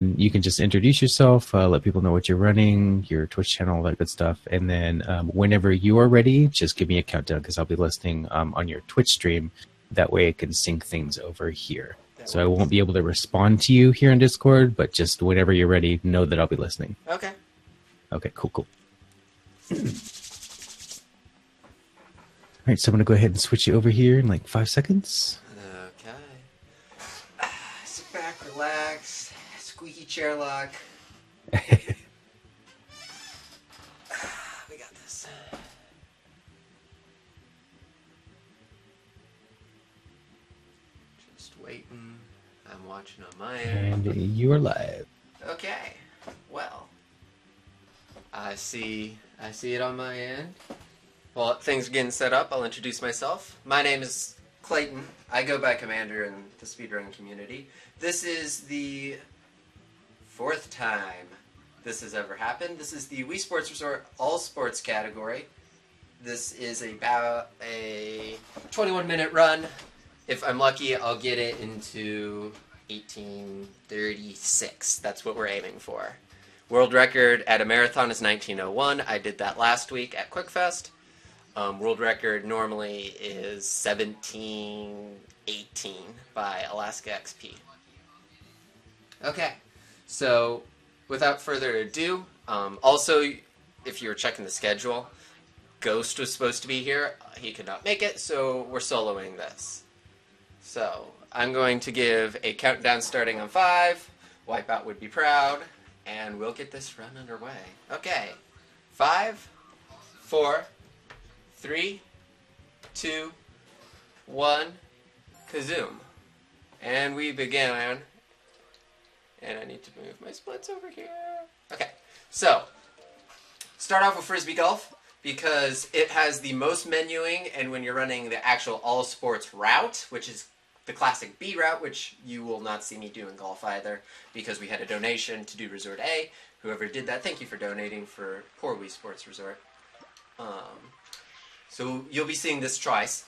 you can just introduce yourself, let people know what you're running, your Twitch channel, all that good stuff. And then whenever you are ready, just give me a countdown because I'll be listening on your Twitch stream. That way I can sync things over here. That So I works. won't be able to respond to you here in Discord, but just whenever you're ready, know that I'll be listening. Okay. Okay, cool, cool. All right, so I'm going to go ahead and switch you over here in like 5 seconds. Okay. Sit back, relax. Squeaky chair lock. We got this. Just waiting. I'm watching on my end. And you are live. Okay. Well, I see it on my end. Well, things are getting set up. I'll introduce myself. My name is Clayton. I go by Commander in the speedrunning community. This is the 4th time this has ever happened. This is the Wii Sports Resort All Sports category. This is about a 21-minute run. If I'm lucky, I'll get it into 1836. That's what we're aiming for. World record at a marathon is 1901. I did that last week at QuickFest. World record normally is 1718 by Alaska XP. Okay, so without further ado, also, if you were checking the schedule, Ghost was supposed to be here. He could not make it, so we're soloing this. So I'm going to give a countdown starting on 5. Wipeout would be proud, and we'll get this run underway. Okay, 5, 4, 3, 2, 1, kazoom. And we begin. And I need to move my splits over here. Okay, so start off with Frisbee Golf because it has the most menuing, and when you're running the actual all sports route, which is the classic B route, which you will not see me do in golf either, because we had a donation to do Resort A. Whoever did that, thank you for donating for poor Wii Sports Resort. So you'll be seeing this twice.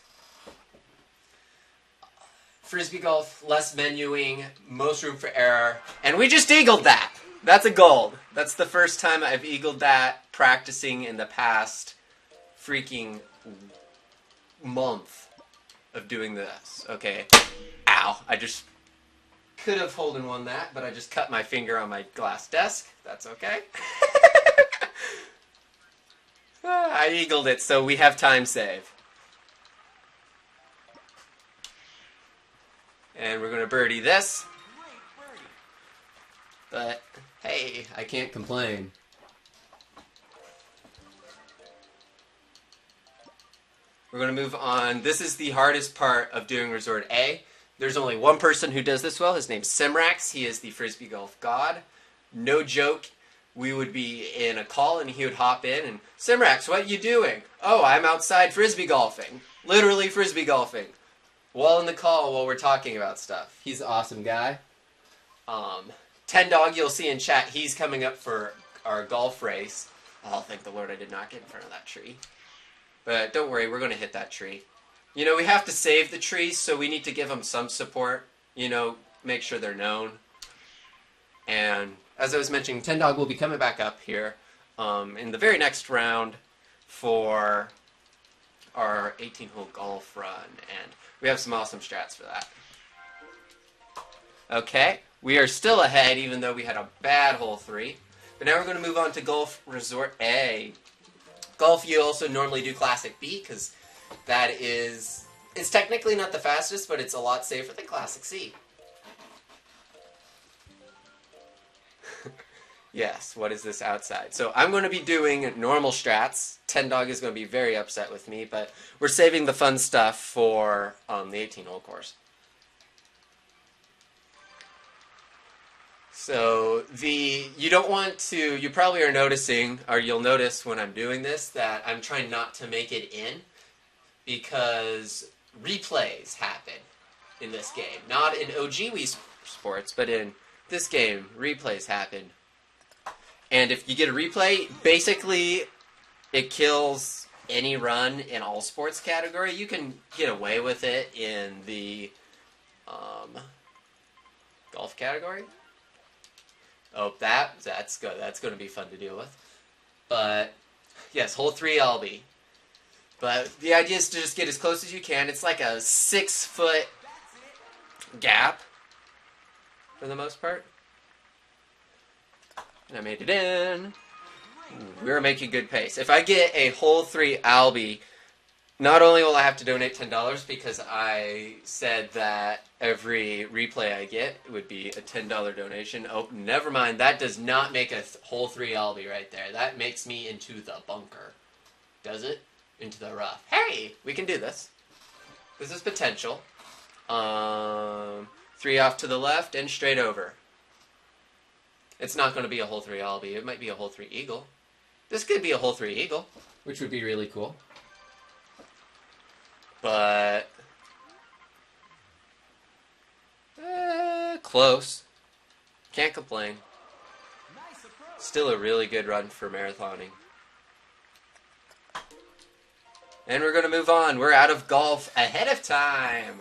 Frisbee Golf, less menuing, most room for error, and we just eagled that! That's a gold. That's the first time I've eagled that practicing in the past freaking month of doing this. Okay. Ow. I just could have holden won that, but I just cut my finger on my glass desk. That's okay. I eagled it, so we have time save. And we're going to birdie this. But, hey, I can't complain. We're going to move on. This is the hardest part of doing Resort A. There's only one person who does this well. His name's Simrax. He is the Frisbee Golf god. No joke. We would be in a call and he would hop in and, Simrax, what you doing? Oh, I'm outside Frisbee golfing. Literally Frisbee golfing. While in the call while we're talking about stuff. He's an awesome guy. 10 Dog you'll see in chat, he's coming up for our golf race. Oh, thank the Lord I did not get in front of that tree. But don't worry, we're going to hit that tree. You know, we have to save the trees, so we need to give them some support. You know, make sure they're known. And as I was mentioning, 10 Dog will be coming back up here in the very next round for our 18-hole golf run. And we have some awesome strats for that. Okay, we are still ahead even though we had a bad hole 3. But now we're going to move on to Golf Resort A. Golf, you also normally do Classic B because that is, it's technically not the fastest, but it's a lot safer than Classic C. Yes, what is this outside? So I'm going to be doing normal strats. 10 Dog is going to be very upset with me, but we're saving the fun stuff for the 18-hole course. So you don't want to, you probably are noticing, or you'll notice when I'm doing this, that I'm trying not to make it in because replays happen in this game. Not in OG Wii Sports, but in this game, replays happen. And if you get a replay, basically it kills any run in all sports category. You can get away with it in the golf category. Oh, that's good. That's going to be fun to deal with. But yes, hole 3 LB. But the idea is to just get as close as you can. It's like a 6-foot gap for the most part. And I made it in. We're making good pace. If I get a hole 3 Albie, not only will I have to donate $10 because I said that every replay I get would be a $10 donation. Oh, never mind. That does not make a hole 3 Albie right there. That makes me into the bunker. Does it? Into the rough. Hey, we can do this. This is potential. 3 off to the left and straight over. It's not going to be a hole 3 Albie. It might be a hole 3 Eagle. This could be a hole 3 Eagle, which would be really cool. But close. Can't complain. Still a really good run for marathoning. And we're going to move on. We're out of golf ahead of time.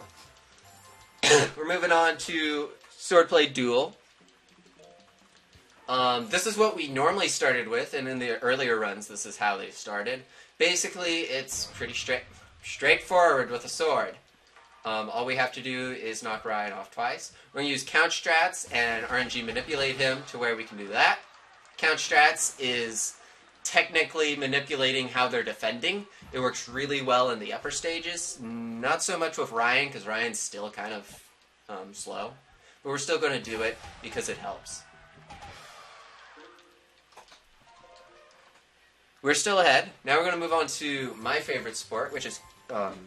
We're moving on to Swordplay Duel. This is what we normally started with, and in the earlier runs, this is how they started. Basically, it's pretty straightforward with a sword. All we have to do is knock Ryan off twice. We're going to use count strats and RNG manipulate him to where we can do that. Count strats is technically manipulating how they're defending. It works really well in the upper stages. Not so much with Ryan, because Ryan's still kind of slow. But we're still going to do it because it helps. We're still ahead. Now we're going to move on to my favorite sport, which is... hold on,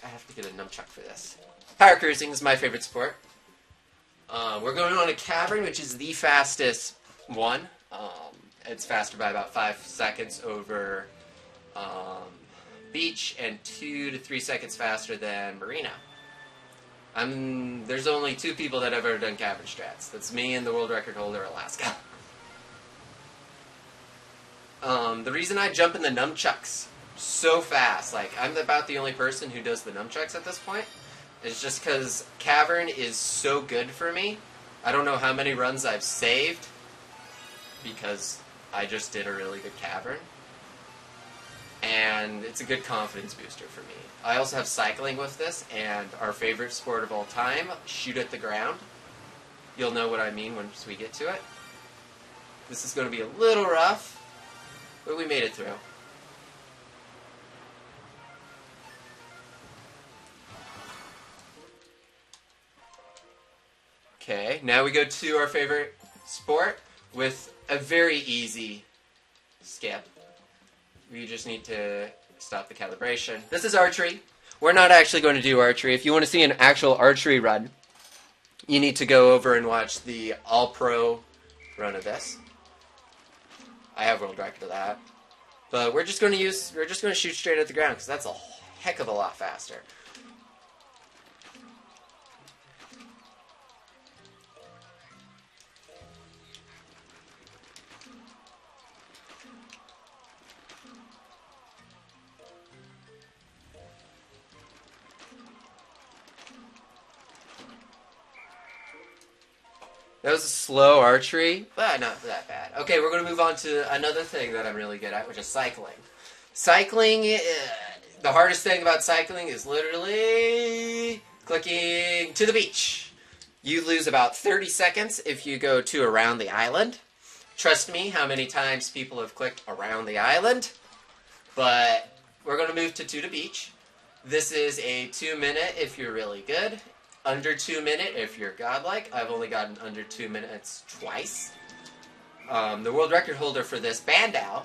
I have to get a nunchuck for this. Power cruising is my favorite sport. We're going on a cavern, which is the fastest one. It's faster by about 5 seconds over beach and 2 to 3 seconds faster than marina. There's only 2 people that have ever done cavern strats. That's me and the world record holder, Alaska. The reason I jump in the nunchucks so fast, like I'm about the only person who does the nunchucks at this point, is just because cavern is so good for me. I don't know how many runs I've saved because I just did a really good cavern. And it's a good confidence booster for me. I also have cycling with this, and our favorite sport of all time, shoot at the ground. You'll know what I mean once we get to it. This is going to be a little rough, but we made it through. Okay, now we go to our favorite sport with a very easy skip. We just need to stop the calibration. This is archery. We're not actually going to do archery. If you want to see an actual archery run, you need to go over and watch the All-Pro run of this. I have world record of that. But we're just going to shoot straight at the ground because that's a heck of a lot faster. That was a slow archery, but not that bad. Okay, we're going to move on to another thing that I'm really good at, which is cycling. Cycling, the hardest thing about cycling is literally clicking to the beach. You lose about 30 seconds if you go to around the island. Trust me, how many times people have clicked around the island. But we're going to move to beach. This is a 2-minute if you're really good. Under 2 minute if you're godlike. I've only gotten under 2 minutes twice. The world record holder for this Bandow,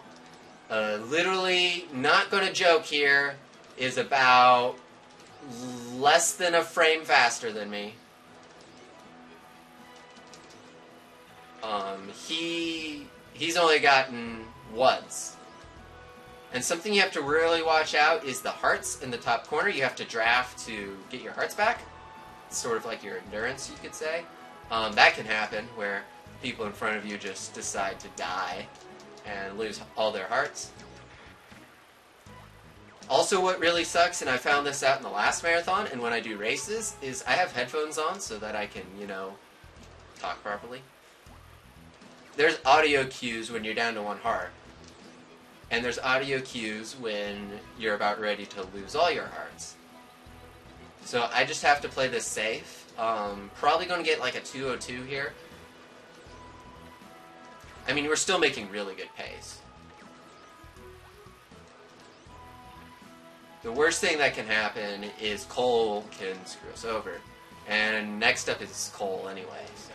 literally not going to joke here, is about less than a frame faster than me. He's only gotten once. And something you have to really watch out is the hearts in the top corner. You have to draft to get your hearts back. Sort of like your endurance, you could say. That can happen where people in front of you just decide to die and lose all their hearts. Also, what really sucks, and I found this out in the last marathon and when I do races, is I have headphones on so that I can, talk properly. There's audio cues when you're down to 1 heart. And there's audio cues when you're about ready to lose all your hearts. So I just have to play this safe. Probably going to get like a 202 here. I mean, we're still making really good pace. The worst thing that can happen is Cole can screw us over. And next up is Cole anyway, so.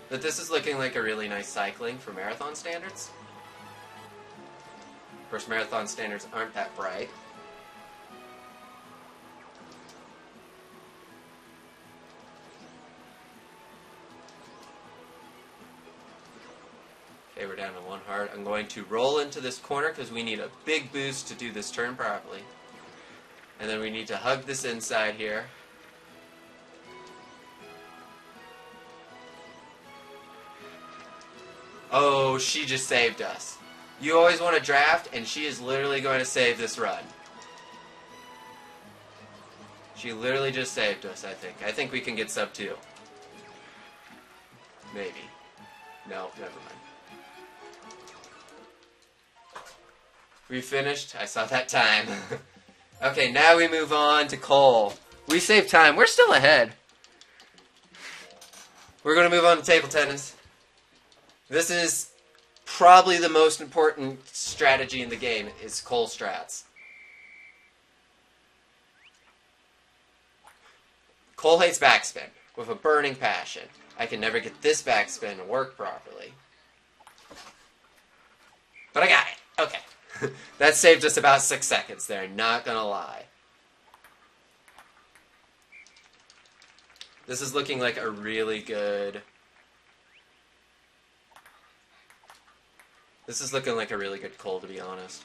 But this is looking like a really nice cycling for marathon standards. Of course, marathon standards aren't that bright. Okay, we're down to 1 heart. I'm going to roll into this corner because we need a big boost to do this turn properly. And then we need to hug this inside here. Oh, she just saved us. You always want to draft, and she is literally going to save this run. She literally just saved us, I think. I think we can get sub 2. Maybe. No, never mind. We finished. I saw that time. Okay, now we move on to Cole. We saved time. We're still ahead. We're going to move on to table tennis. This is probably the most important strategy in the game, is Cole strats. Cole hates backspin with a burning passion. I can never get this backspin to work properly. But I got it. Okay. That saved us about 6 seconds there, not gonna lie. This is looking like a really good... This is looking like a really good Cole, to be honest.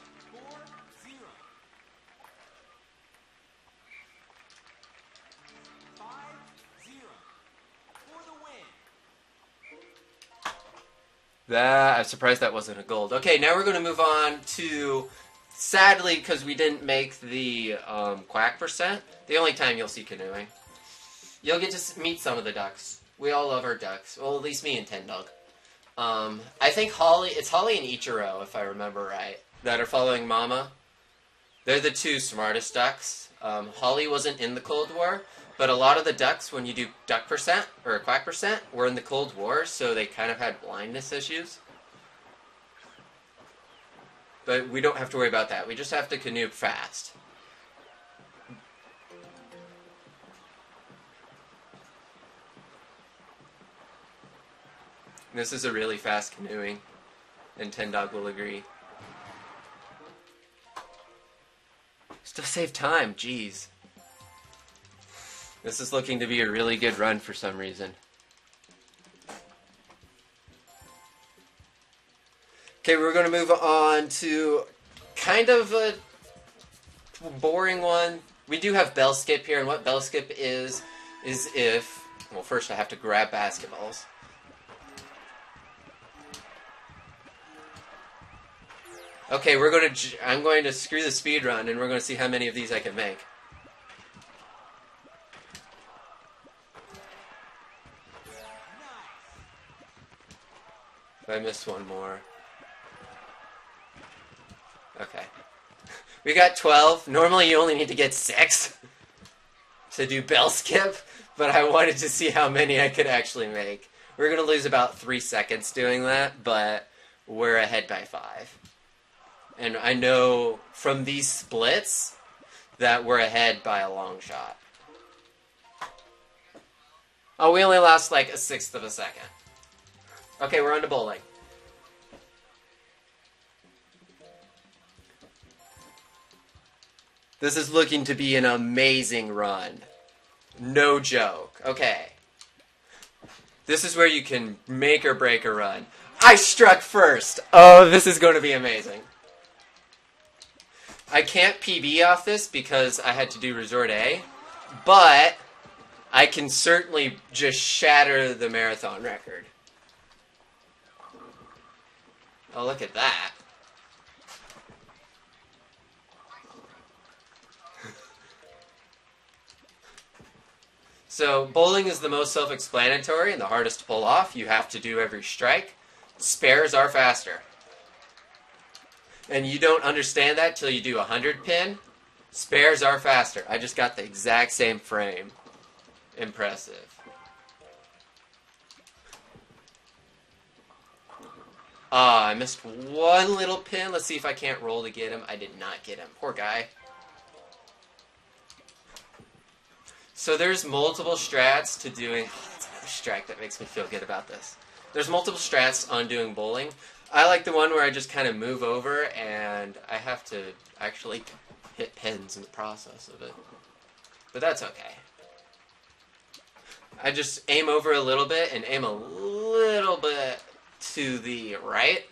I'm surprised that wasn't a gold. Okay, now we're going to move on to, sadly, because we didn't make the quack percent, the only time you'll see canoeing. You'll get to meet some of the ducks. We all love our ducks. Well, at least me and Ten Dog. I think it's Holly and Ichiro, if I remember right, that are following Mama. They're the 2 smartest ducks. Holly wasn't in the Cold War, but a lot of the ducks, when you do duck percent, or quack percent, were in the Cold War, so they kind of had blindness issues. But we don't have to worry about that. We just have to canoe fast. This is a really fast canoeing, and Ten Dog will agree. Still save time, jeez. This is looking to be a really good run for some reason. Okay, we're going to move on to kind of a boring one. We do have bell skip here, and what bell skip is if... Well, first I have to grab basketballs. Okay, I'm going to screw the speed run, and we're going to see how many of these I can make. If I missed one more. Okay. We got 12. Normally you only need to get 6 to do bell skip, but I wanted to see how many I could actually make. We're going to lose about 3 seconds doing that, but we're ahead by 5. And I know from these splits that we're ahead by a long shot. Oh, we only lost like 1/6 of a second. Okay, we're on to bowling. This is looking to be an amazing run. No joke. Okay. This is where you can make or break a run. I struck first! Oh, this is going to be amazing. I can't PB off this because I had to do Resort A, but I can certainly just shatter the marathon record. Oh, look at that. So bowling is the most self-explanatory and the hardest to pull off. You have to do every strike. Spares are faster. And you don't understand that till you do 100 pin. Spares are faster. I just got the exact same frame. Impressive. I missed one little pin. Let's see if I can't roll to get him. I did not get him. Poor guy. So there's multiple strats to doing... Oh, that's another strike that makes me feel good about this. There's multiple strats on doing bowling. I like the one where I just kind of move over and I have to actually hit pins in the process of it. But that's okay. I just aim over a little bit and aim a little bit to the right.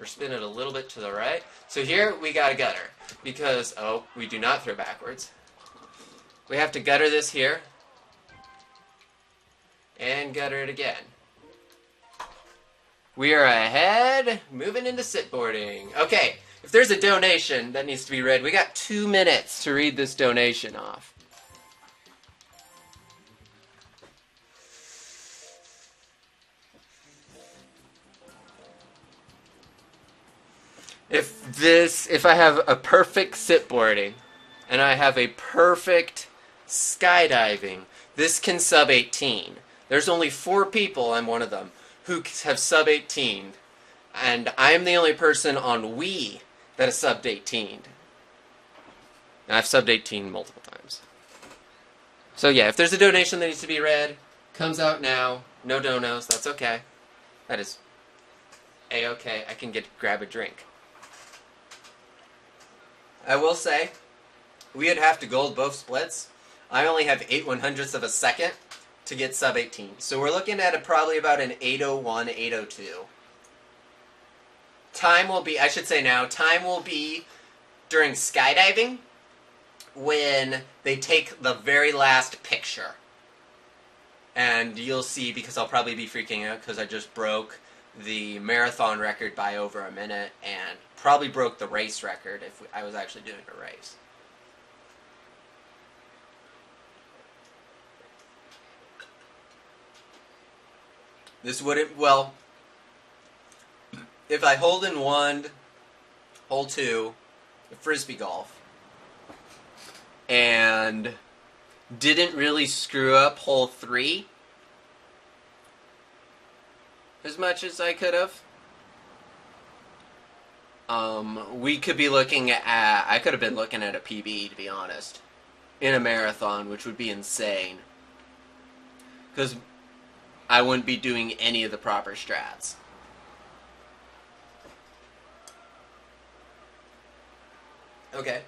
Or spin it a little bit to the right. So here we got a gutter. Because, oh, we do not throw backwards. We have to gutter this here. And gutter it again. We are ahead, moving into sitboarding. Okay, if there's a donation that needs to be read, we got 2 minutes to read this donation off. If I have a perfect sitboarding, and I have a perfect skydiving, this can sub 18. There's only 4 people, I'm one of them, who have sub 18, and I'm the only person on Wii that has subbed 18. And I've subbed 18 multiple times. So yeah, if there's a donation that needs to be read, comes out now. No donos, that's okay. That is a-okay. I can grab a drink. I will say, we would have to gold both splits. I only have 8/100ths of a second to get sub 18. So we're looking at probably about an 8:01, 8:02. Time will be, I should say now, time will be during skydiving when they take the very last picture. And you'll see, because I'll probably be freaking out because I just broke the marathon record by over a minute and probably broke the race record if I was actually doing a race. This wouldn't, well, if I hold in 1, hole 2, frisbee golf, and didn't really screw up hole 3 as much as I could have, we could be looking at, I could have been looking at a PB, to be honest, in a marathon, which would be insane. Because I wouldn't be doing any of the proper strats. Okay.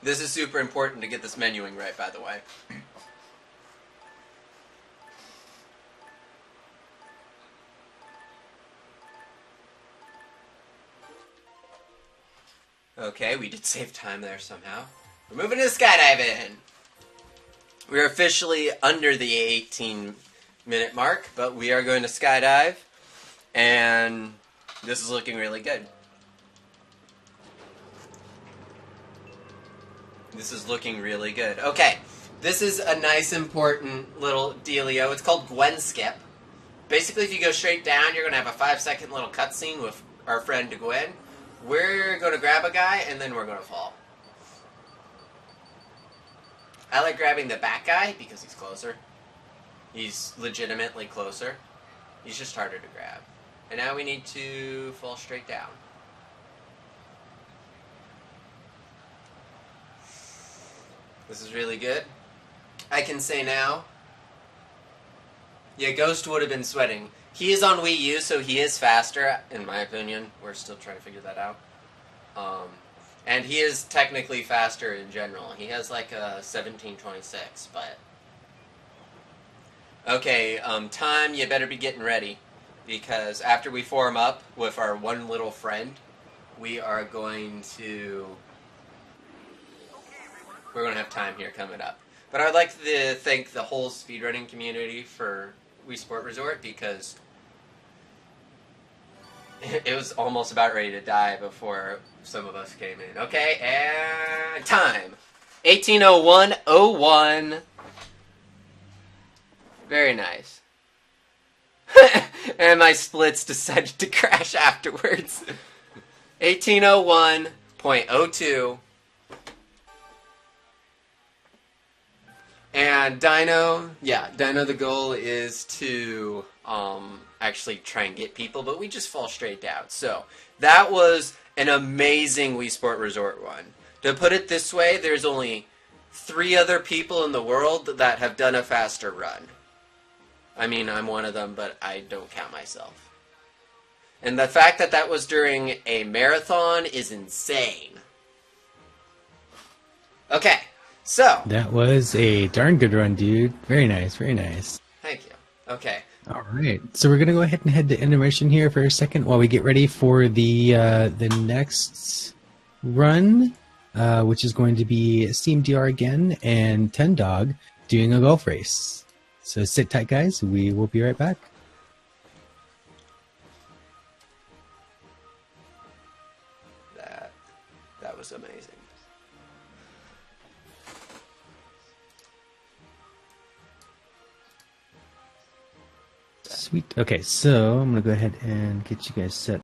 This is super important to get this menuing right, by the way. Okay, we did save time there somehow. We're moving to skydiving. We're officially under the 18-minute mark, but we are going to skydive, and this is looking really good. This is looking really good. Okay, this is a nice, important little dealio. It's called Gwen Skip. Basically, if you go straight down, you're going to have a 5-second little cutscene with our friend Gwen. We're going to grab a guy, and then we're going to fall. I like grabbing the back guy because he's closer. He's legitimately closer. He's just harder to grab. And now we need to fall straight down. This is really good. I can say now, yeah, Ghost would have been sweating. He is on Wii U, so he is faster, in my opinion. We're still trying to figure that out. And he is technically faster in general. He has like a 17:26, but... Okay, time, you better be getting ready. Because after we form up with our one little friend, we are going to... We're going to have time here coming up. But I would like to thank the whole speedrunning community for Wii Sport Resort, because It was almost about ready to die before some of us came in. Okay, and time. 1801:01. Very nice. And my splits decided to crash afterwards. 1801.02. And Dino, the goal is to actually try and get people, but we just fall straight down. So that was an amazing Wii Sport Resort one. To put it this way, there's only 3 other people in the world that have done a faster run. I mean, I'm one of them, but I don't count myself. And the fact that that was during a marathon is insane. Okay, so. That was a darn good run, dude. Very nice, very nice. Thank you. Okay. All right, so we're gonna go ahead and head to intermission here for a second while we get ready for the next run, which is going to be Steam DR again and 10 Dog doing a golf race. So sit tight, guys. We will be right back. That was amazing. Sweet. Okay, so I'm gonna go ahead and get you guys set